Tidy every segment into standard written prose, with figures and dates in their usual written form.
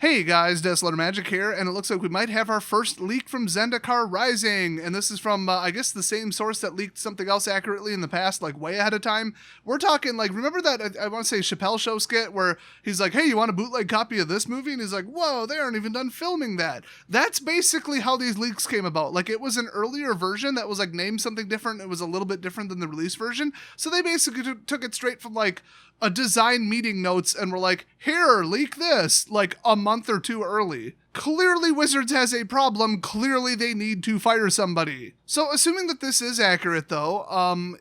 Hey guys, Desolate Magic here, and it looks like we might have our first leak from Zendikar Rising, and this is from, I guess, the same source that leaked something else accurately in the past, like way ahead of time. We're talking, like, remember that, I want to say, Chappelle Show skit where he's like, hey, you want a bootleg copy of this movie? And he's like, whoa, they aren't even done filming that. That's basically how these leaks came about. Like, it was an earlier version that was, like, named something different. It was a little bit different than the release version, so they basically took it straight from, like, a design meeting notes and were like, here, leak this, like a month or two early. Clearly Wizards has a problem. Clearly they need to fire somebody. So assuming that this is accurate though,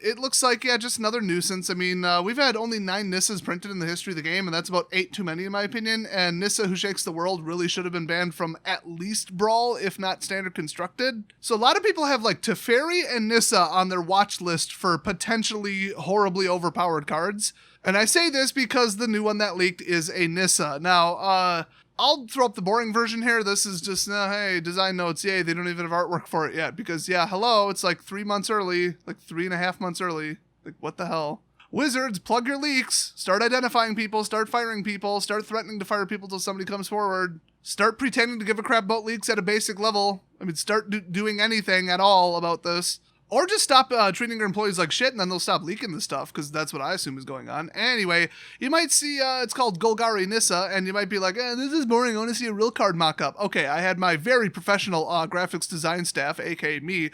it looks like, yeah, just another nuisance. I mean, we've had only 9 Nissas printed in the history of the game, and that's about 8 too many in my opinion, and Nissa Who Shakes the World really should have been banned from at least Brawl, if not Standard Constructed. So a lot of people have like Teferi and Nissa on their watch list for potentially horribly overpowered cards. And I say this because the new one that leaked is a Nissa. Now, I'll throw up the boring version here. This is just, hey, design notes, yay, they don't even have artwork for it yet. Because, yeah, hello, it's like 3 months early, like 3.5 months early. Like, what the hell? Wizards, plug your leaks. Start identifying people, start firing people, start threatening to fire people till somebody comes forward. Start pretending to give a crap about leaks at a basic level. I mean, start doing anything at all about this. Or just stop treating your employees like shit, and then they'll stop leaking the stuff, because that's what I assume is going on. Anyway, you might see, it's called Golgari Nissa, and you might be like, this is boring, I want to see a real card mock-up. Okay, I had my very professional graphics design staff, aka me,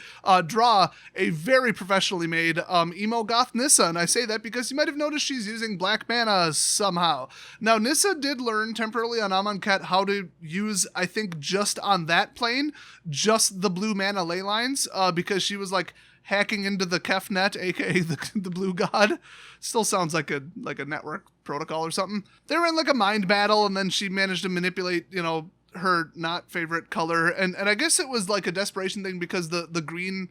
draw a very professionally made emo goth Nissa, and I say that because you might have noticed she's using black mana somehow. Now, Nissa did learn temporarily on Amonkhet how to use, I think, just on that plane, just the blue mana ley lines, because she was like, hacking into the Kefnet, aka the Blue God. Still sounds like a network protocol or something. They were in like a mind battle, and then she managed to manipulate, her not favorite color, and I guess it was like a desperation thing because the green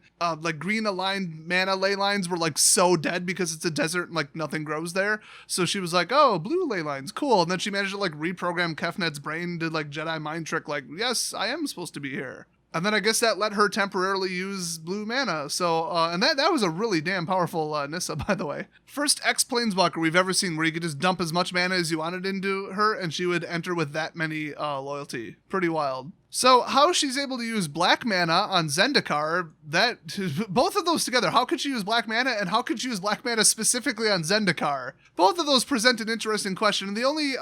green aligned mana ley lines were like so dead because it's a desert and like nothing grows there. So she was like, oh, blue ley lines, cool. And then she managed to like reprogram Kefnet's brain to like Jedi mind trick, like, yes, I am supposed to be here. And then I guess that let her temporarily use blue mana. So, and that was a really damn powerful Nissa, by the way. First X-Planeswalker we've ever seen where you could just dump as much mana as you wanted into her, and she would enter with that many loyalty. Pretty wild. So how she's able to use black mana on Zendikar, both of those together, how could she use black mana, and how could she use black mana specifically on Zendikar? Both of those present an interesting question, and the only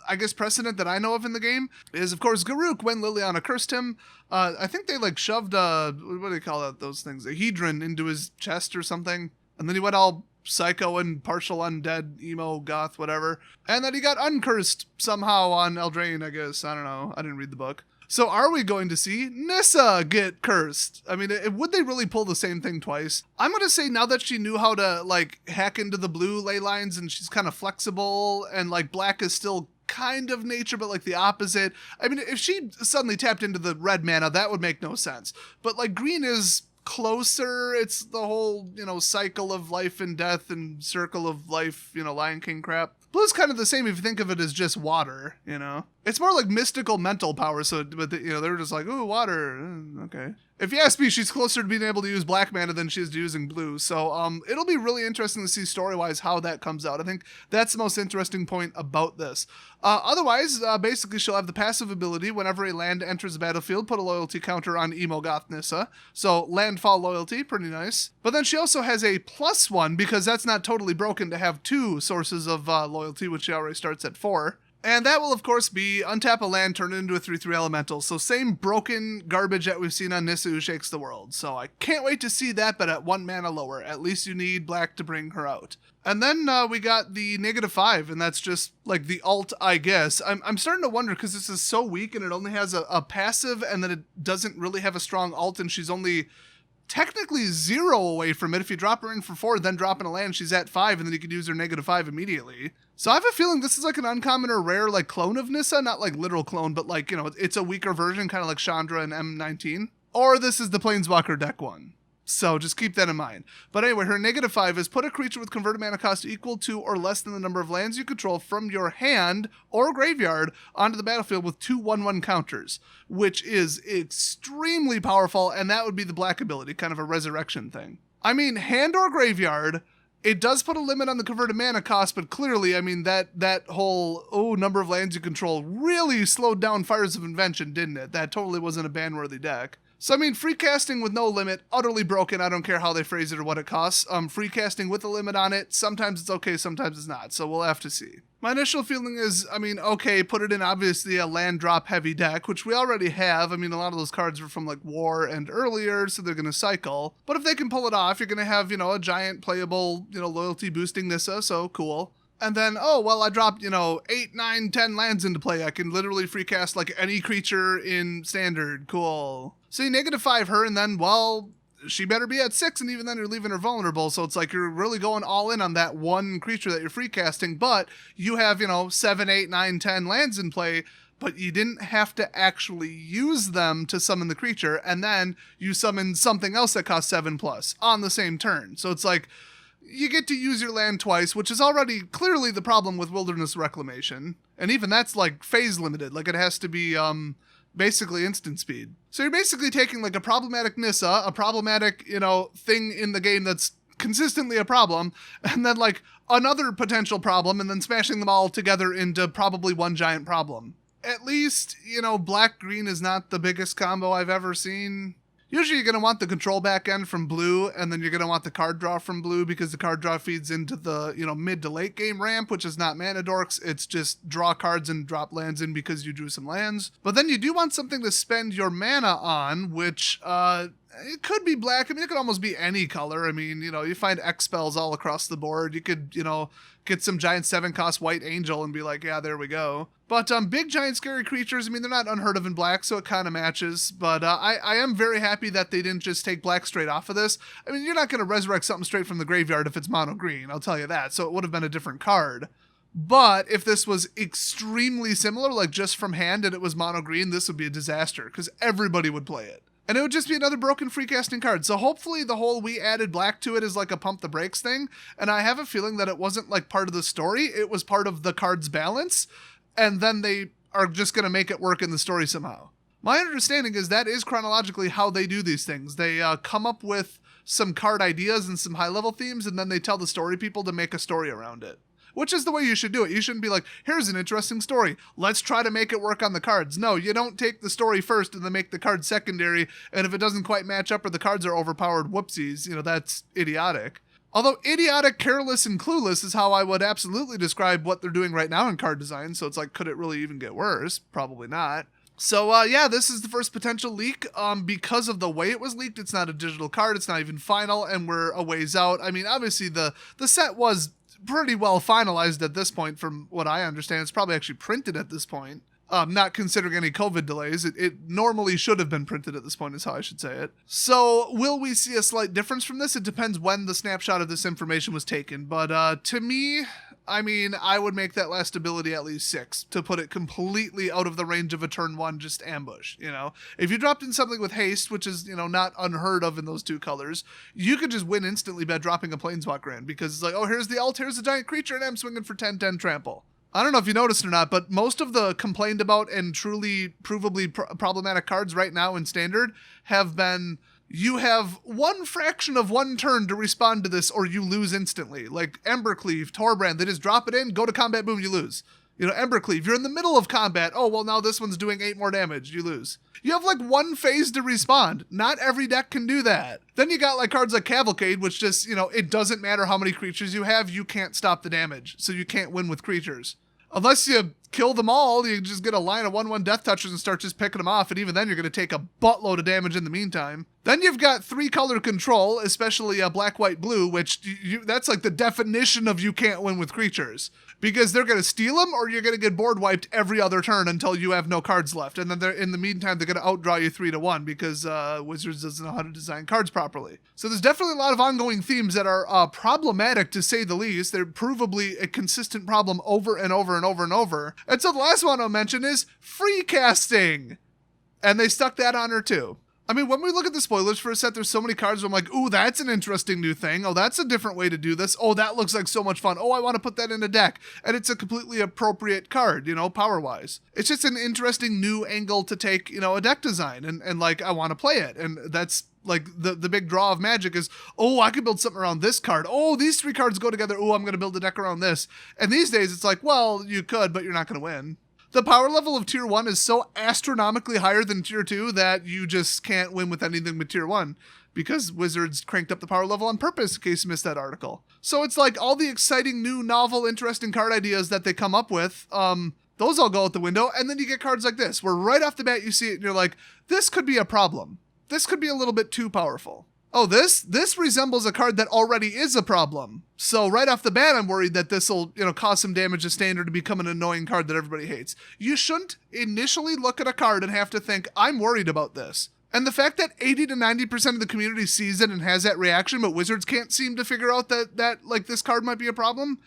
I guess precedent that I know of in the game is, of course, Garruk when Liliana cursed him. I think they like shoved what do they call that, those things, a hedron into his chest or something, and then he went all psycho and partial undead, emo, goth, whatever, and then he got uncursed somehow on Eldraine, I guess. I don't know, I didn't read the book. So are we going to see Nissa get cursed? I mean, would they really pull the same thing twice? I'm going to say now that she knew how to like hack into the blue ley lines, and she's kind of flexible, and like black is still kind of nature, but like the opposite. I mean, if she suddenly tapped into the red mana, that would make no sense. But like green is closer. It's the whole, cycle of life and death and circle of life, Lion King crap. Blue's kind of the same if you think of it as just water, It's more like mystical mental power, so, but, they were just like, ooh, water, okay. If you ask me, she's closer to being able to use black mana than she is to using blue, so it'll be really interesting to see story-wise how that comes out. I think that's the most interesting point about this. Otherwise, basically she'll have the passive ability whenever a land enters the battlefield, put a loyalty counter on Emo Goth Nissa, so landfall loyalty, pretty nice. But then she also has a +1, because that's not totally broken to have 2 sources of loyalty, which she already starts at 4. And that will, of course, be untap a land, turn it into a 3/3 elemental. So same broken garbage that we've seen on Nissa Who Shakes the World. So I can't wait to see that, but at 1 mana lower. At least you need black to bring her out. And then we got the -5, and that's just like the alt, I guess. I'm starting to wonder, because this is so weak, and it only has a passive, and then it doesn't really have a strong alt, and she's only technically 0 away from it. If you drop her in for 4, then drop in a land, she's at 5, and then you could use her -5 immediately. So I have a feeling this is like an uncommon or rare like clone of Nissa, not like literal clone, but like, it's a weaker version, kind of like Chandra and M19. Or this is the Planeswalker deck one. So just keep that in mind. But anyway, her -5 is put a creature with converted mana cost equal to or less than the number of lands you control from your hand or graveyard onto the battlefield with 2 1/1 counters, which is extremely powerful, and that would be the black ability, kind of a resurrection thing. I mean, hand or graveyard, It does put a limit on the converted mana cost, but clearly, I mean, that whole, number of lands you control really slowed down Fires of Invention, didn't it? That totally wasn't a ban-worthy deck. So, I mean, free casting with no limit, utterly broken. I don't care how they phrase it or what it costs. Free casting with a limit on it, sometimes it's okay, sometimes it's not. So we'll have to see. My initial feeling is, I mean, okay, put it in obviously a land drop heavy deck, which we already have. I mean, a lot of those cards were from like War and earlier, so they're going to cycle. But if they can pull it off, you're going to have, a giant playable, loyalty boosting Nissa, so cool. And then, I dropped, 8, 9, 10 lands into play. I can literally free cast like any creature in standard. Cool. So you -5 her, and then, she better be at 6, and even then you're leaving her vulnerable. So it's like you're really going all in on that one creature that you're free casting, but you have, 7, 8, 9, 10 lands in play, but you didn't have to actually use them to summon the creature, and then you summon something else that costs 7+ on the same turn. So it's like, you get to use your land twice, which is already clearly the problem with Wilderness Reclamation. And even that's like phase limited. Like it has to be basically instant speed. So you're basically taking like a problematic Nissa, a problematic, thing in the game that's consistently a problem, and then like another potential problem, and then smashing them all together into probably one giant problem. At least, black-green is not the biggest combo I've ever seen. Usually you're going to want the control back end from blue, and then you're going to want the card draw from blue, because the card draw feeds into the, mid to late game ramp, which is not mana dorks. It's just draw cards and drop lands in because you drew some lands. But then you do want something to spend your mana on, which, it could be black. I mean, it could almost be any color. I mean, you find X spells all across the board. You could, get some giant 7-cost white angel and be like, yeah, there we go. But big, giant, scary creatures, I mean, they're not unheard of in black, so it kind of matches. But I am very happy that they didn't just take black straight off of this. I mean, you're not going to resurrect something straight from the graveyard if it's mono green, I'll tell you that. So it would have been a different card. But if this was extremely similar, like just from hand, and it was mono green, this would be a disaster, because everybody would play it. And it would just be another broken free casting card. So hopefully the whole we added black to it is like a pump the brakes thing. And I have a feeling that it wasn't like part of the story. It was part of the card's balance. And then they are just going to make it work in the story somehow. My understanding is that is chronologically how they do these things. They come up with some card ideas and some high level themes, and then they tell the story people to make a story around it. Which is the way you should do it. You shouldn't be like, here's an interesting story, let's try to make it work on the cards. No, you don't take the story first and then make the cards secondary, and if it doesn't quite match up or the cards are overpowered, whoopsies, that's idiotic. Although idiotic, careless, and clueless is how I would absolutely describe what they're doing right now in card design, so it's like, could it really even get worse? Probably not. So, this is the first potential leak. Because of the way it was leaked, it's not a digital card, it's not even final, and we're a ways out. I mean, obviously the set was pretty well finalized at this point, from what I understand. It's probably actually printed at this point. Not considering any COVID delays. It normally should have been printed at this point, is how I should say it. So will we see a slight difference from this? It depends when the snapshot of this information was taken. But to me, I mean, I would make that last ability at least 6 to put it completely out of the range of a turn 1 just ambush, If you dropped in something with haste, which is, not unheard of in those two colors, you could just win instantly by dropping a Planeswalker in, because it's like, oh, here's the ult, here's the giant creature, and I'm swinging for 10/10 trample. I don't know if you noticed or not, but most of the complained about and truly provably problematic cards right now in Standard have been, you have one fraction of one turn to respond to this or you lose instantly. Like Embercleave, Torbrand, they just drop it in, go to combat, boom, you lose. Embercleave, you're in the middle of combat. Oh, well, now this one's doing 8 more damage. You lose. You have like one phase to respond. Not every deck can do that. Then you got like cards like Cavalcade, which just, it doesn't matter how many creatures you have, you can't stop the damage. So you can't win with creatures. Unless you kill them all, you just get a line of 1/1 Death Touchers and start just picking them off, and even then you're going to take a buttload of damage in the meantime. Then you've got 3-color control, especially black, white, blue, which that's like the definition of you can't win with creatures. Because they're going to steal them, or you're going to get board wiped every other turn until you have no cards left. And then in the meantime, they're going to outdraw you 3-1 because Wizards doesn't know how to design cards properly. So there's definitely a lot of ongoing themes that are problematic, to say the least. They're provably a consistent problem over and over and over and over. And so the last one I'll mention is free casting. And they stuck that on her too. I mean, when we look at the spoilers for a set, there's so many cards where I'm like, ooh, that's an interesting new thing. Oh, that's a different way to do this. Oh, that looks like so much fun. Oh, I want to put that in a deck. And it's a completely appropriate card, you know, power-wise. It's just an interesting new angle to take, you know, a deck design. And like, I want to play it. And that's like the big draw of Magic is, oh, I could build something around this card. Oh, these 3 cards go together. Oh, I'm going to build a deck around this. And these days, it's like, well, you could, but you're not going to win. The power level of Tier 1 is so astronomically higher than Tier 2 that you just can't win with anything but Tier 1 because Wizards cranked up the power level on purpose in case you missed that article. So it's like all the exciting, new, novel, interesting card ideas that they come up with, those all go out the window, and then you get cards like this, where right off the bat you see it and you're like, this could be a problem. This could be a little bit too powerful. Oh, this resembles a card that already is a problem. So right off the bat, I'm worried that this will, you know, cause some damage to standard to become an annoying card that everybody hates. You shouldn't initially look at a card and have to think, I'm worried about this. And the fact that 80 to 90% of the community sees it and has that reaction, but Wizards can't seem to figure out that like this card might be a problem,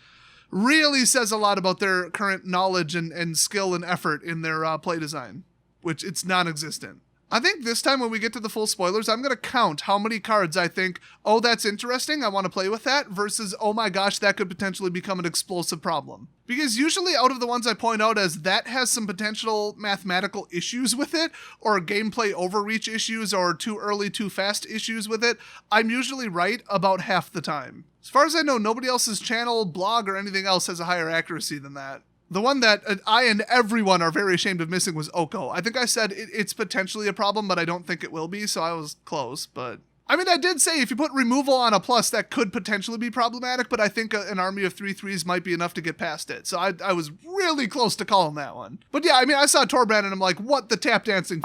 really says a lot about their current knowledge and skill and effort in their play design, which it's non-existent. I think this time when we get to the full spoilers, I'm going to count how many cards I think, oh, that's interesting, I want to play with that, versus, oh my gosh, that could potentially become an explosive problem. Because usually out of the ones I point out as that has some potential mathematical issues with it, or gameplay overreach issues, or too early, too fast issues with it, I'm usually right about half the time. As far as I know, nobody else's channel, blog, or anything else has a higher accuracy than that. The one that I and everyone are very ashamed of missing was Oko. I think I said it's potentially a problem, but I don't think it will be, so I was close. But I mean, I did say if you put removal on a plus, that could potentially be problematic, but I think an army of 3/3s might be enough to get past it. So I was really close to calling that one. But yeah, I mean, I saw Torbrand and I'm like, what the tap dancing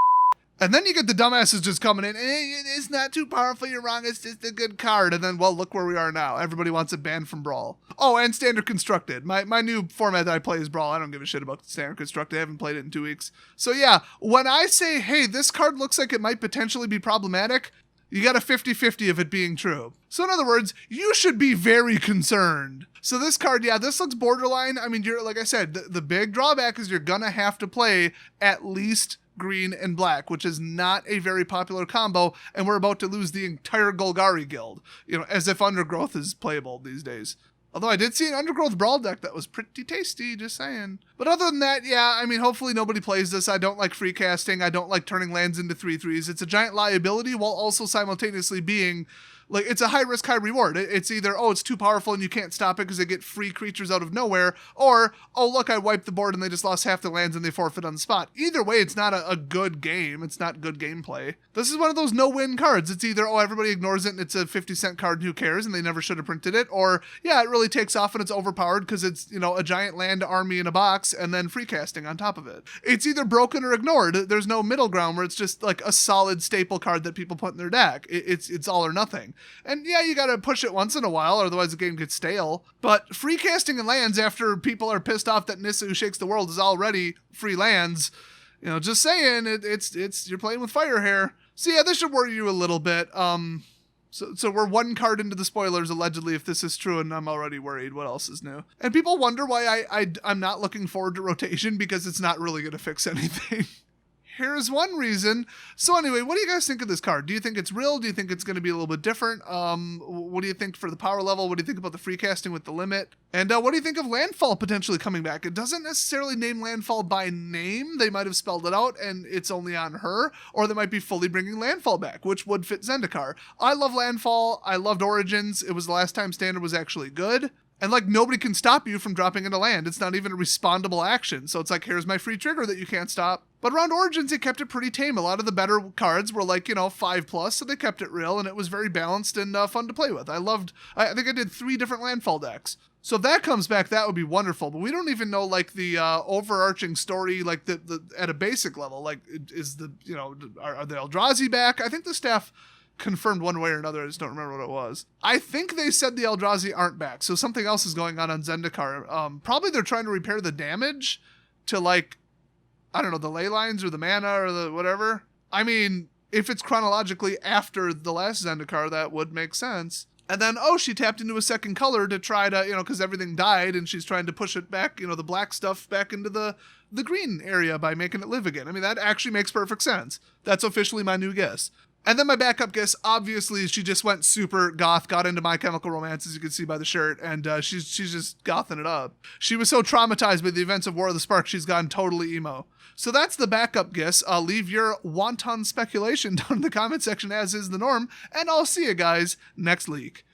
And then you get the dumbasses just coming in, it's not too powerful, you're wrong, it's just a good card. And then, well, look where we are now. Everybody wants it banned from Brawl. Oh, and Standard Constructed. My new format that I play is Brawl. I don't give a shit about Standard Constructed. I haven't played it in 2 weeks. So yeah, when I say, hey, this card looks like it might potentially be problematic, you got a 50-50 of it being true. So in other words, you should be very concerned. So this card, yeah, this looks borderline. I mean, you're like I said, the big drawback is you're gonna have to play at least green and black, which is not a very popular combo, and we're about to lose the entire Golgari guild, as if Undergrowth is playable these days. Although I did see an Undergrowth Brawl deck that was pretty tasty, just saying. But other than that, yeah, I mean, hopefully nobody plays this. I don't like free casting. I don't like turning lands into 3/3s. It's a giant liability while also simultaneously being like, it's a high risk, high reward. It's either, oh, it's too powerful and you can't stop it because they get free creatures out of nowhere, or, oh, look, I wiped the board and they just lost half the lands and they forfeit on the spot. Either way, it's not a good game. It's not good gameplay. This is one of those no-win cards. It's either, oh, everybody ignores it and it's a 50-cent card and who cares and they never should have printed it, or, yeah, it really takes off and it's overpowered because it's, a giant land army in a box and then free casting on top of it. It's either broken or ignored. There's no middle ground where it's just like a solid staple card that people put in their deck. It's all or nothing. And yeah, you gotta push it once in a while, otherwise the game gets stale. But free casting in lands after people are pissed off that Nissa, who shakes the world, is already free lands, just saying, it's you're playing with fire here. So yeah, this should worry you a little bit. So we're one card into the spoilers, allegedly, if this is true, and I'm already worried. What else is new? And people wonder why I'm not looking forward to rotation, because it's not really gonna fix anything. Here's one reason. So anyway, what do you guys think of this card? Do you think it's real? Do you think it's going to be a little bit different? What do you think for the power level? What do you think about the free casting with the limit? And what do you think of Landfall potentially coming back? It doesn't necessarily name Landfall by name. They might have spelled it out and it's only on her, or they might be fully bringing Landfall back, which would fit Zendikar. I love Landfall. I loved Origins. It was the last time Standard was actually good. And nobody can stop you from dropping into land. It's not even a respondable action. So it's like, here's my free trigger that you can't stop. But around Origins, they kept it pretty tame. A lot of the better cards were 5+, so they kept it real, and it was very balanced and fun to play with. I think I did 3 different landfall decks. So if that comes back, that would be wonderful. But we don't even know the overarching story, the at a basic level. Is the, are the Eldrazi back? I think the staff confirmed one way or another. I just don't remember what it was. I think they said the Eldrazi aren't back, so something else is going on Zendikar. Probably they're trying to repair the damage to I don't know, the ley lines or the mana or the whatever. I mean, if it's chronologically after the last Zendikar, that would make sense. And then, oh, she tapped into a second color to try to, because everything died and she's trying to push it back, the black stuff back into the green area by making it live again. I mean, that actually makes perfect sense. That's officially my new guess. And then my backup guess, obviously, she just went super goth, got into My Chemical Romance, as you can see by the shirt, and she's just gothing it up. She was so traumatized by the events of War of the Spark, she's gone totally emo. So that's the backup guess. Leave your wanton speculation down in the comment section, as is the norm, and I'll see you guys next week.